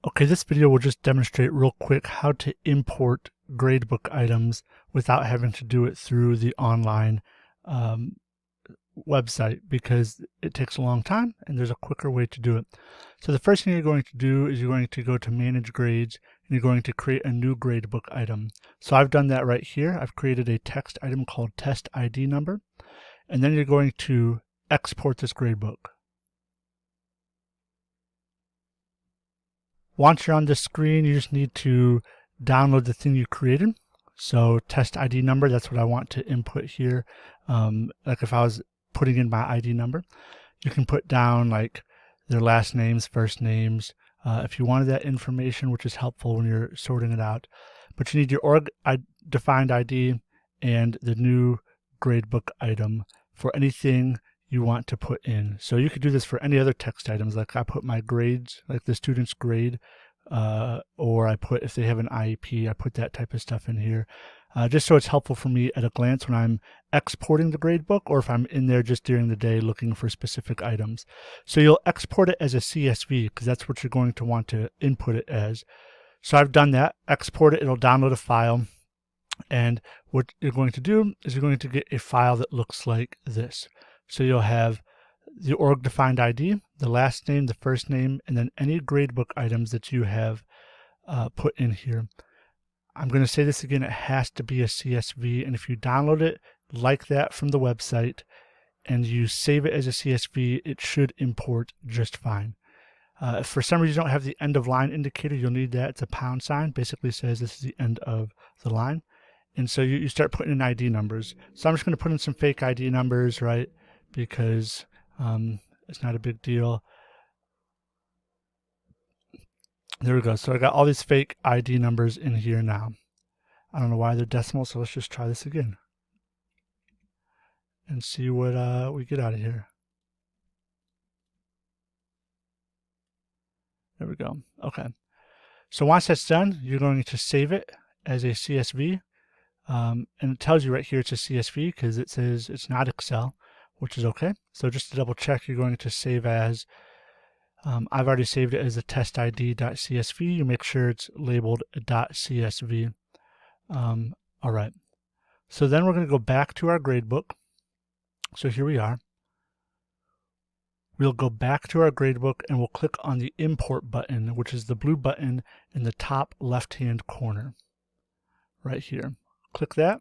Okay, this video will just demonstrate real quick how to import gradebook items without having to do it through the online website, because it takes a long time and there's a quicker way to do it. So the first thing you're going to do is you're going to go to Manage Grades and you're going to create a new gradebook item. So I've done that right here. I've created a text item called Test ID Number, and then you're going to export this gradebook. Once you're on the screen, you just need to download the thing you created. So test ID number, that's what I want to input here. Like if I was putting in my ID number, you can put down like their last names, first names, if you wanted that information, which is helpful when you're sorting it out. But you need your org defined ID and the new gradebook item for anything you want to put in. So you could do this for any other text items, like I put my grades, like the student's grade, or I put, if they have an IEP, I put that type of stuff in here, just so it's helpful for me at a glance when I'm exporting the gradebook, or if I'm in there just during the day looking for specific items. So you'll export it as a CSV, because that's what you're going to want to input it as. So I've done that. Export it, it'll download a file, and what you're going to do is you're going to get a file that looks like this. So you'll have the org defined ID, the last name, the first name, and then any gradebook items that you have put in here. I'm going to say this again, it has to be a CSV, and if you download it like that from the website and you save it as a CSV, it should import just fine. If for some reason you don't have the end of line indicator, you'll need that. It's a pound sign, basically says this is the end of the line. And so you start putting in ID numbers. So I'm just going to put in some fake ID numbers, right? Because it's not a big deal. There we go. So I got all these fake ID numbers in here now. I don't know why they're decimal, so let's just try this again and see what we get out of here. There we go. Okay. So once that's done, you're going to save it as a CSV. And it tells you right here it's a CSV because it says it's not Excel, which is okay. So just to double check, you're going to save as, I've already saved it as a testid.csv. You make sure it's labeled .csv. All right. So then we're going to go back to our gradebook. So here we are. We'll go back to our gradebook and we'll click on the import button, which is the blue button in the top left-hand corner right here. Click that.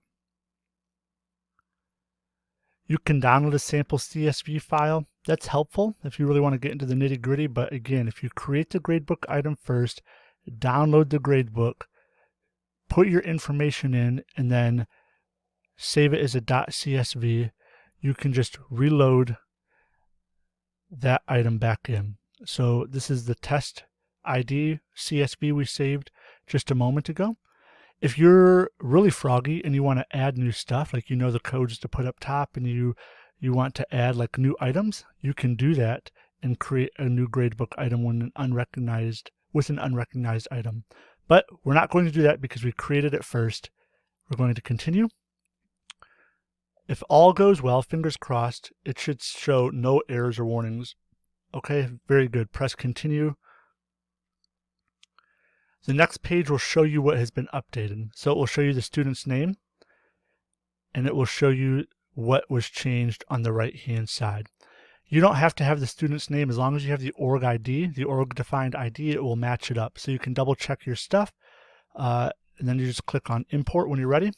You can download a sample CSV file. That's helpful if you really want to get into the nitty-gritty, but again, if you create the gradebook item first, download the gradebook, put your information in, and then save it as a .csv, you can just reload that item back in. So this is the test ID CSV we saved just a moment ago. If you're really froggy and you want to add new stuff, like you know the codes to put up top and you want to add like new items, you can do that and create a new gradebook item with an unrecognized item. But we're not going to do that because we created it first. We're going to continue. If all goes well, fingers crossed, it should show no errors or warnings. Okay, very good. Press continue. The next page will show you what has been updated. So it will show you the student's name, and it will show you what was changed on the right-hand side. You don't have to have the student's name. As long as you have the org ID, the org defined ID, it will match it up. So you can double check your stuff, and then you just click on import when you're ready.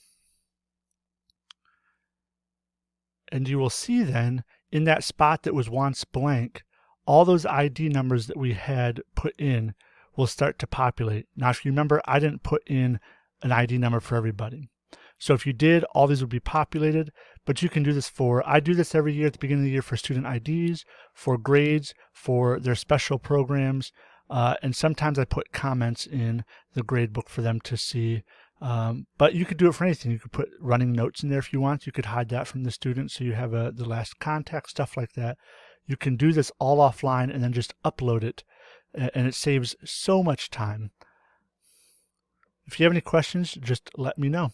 And you will see then in that spot that was once blank, all those ID numbers that we had put in will start to populate. Now, if you remember, I didn't put in an ID number for everybody. So if you did, all these would be populated, but you can do this I do this every year at the beginning of the year for student IDs, for grades, for their special programs, and sometimes I put comments in the gradebook for them to see. But you could do it for anything. You could put running notes in there if you want. You could hide that from the student so you have the last contact, stuff like that. You can do this all offline and then just upload it, and it saves so much time. If you have any questions, just let me know.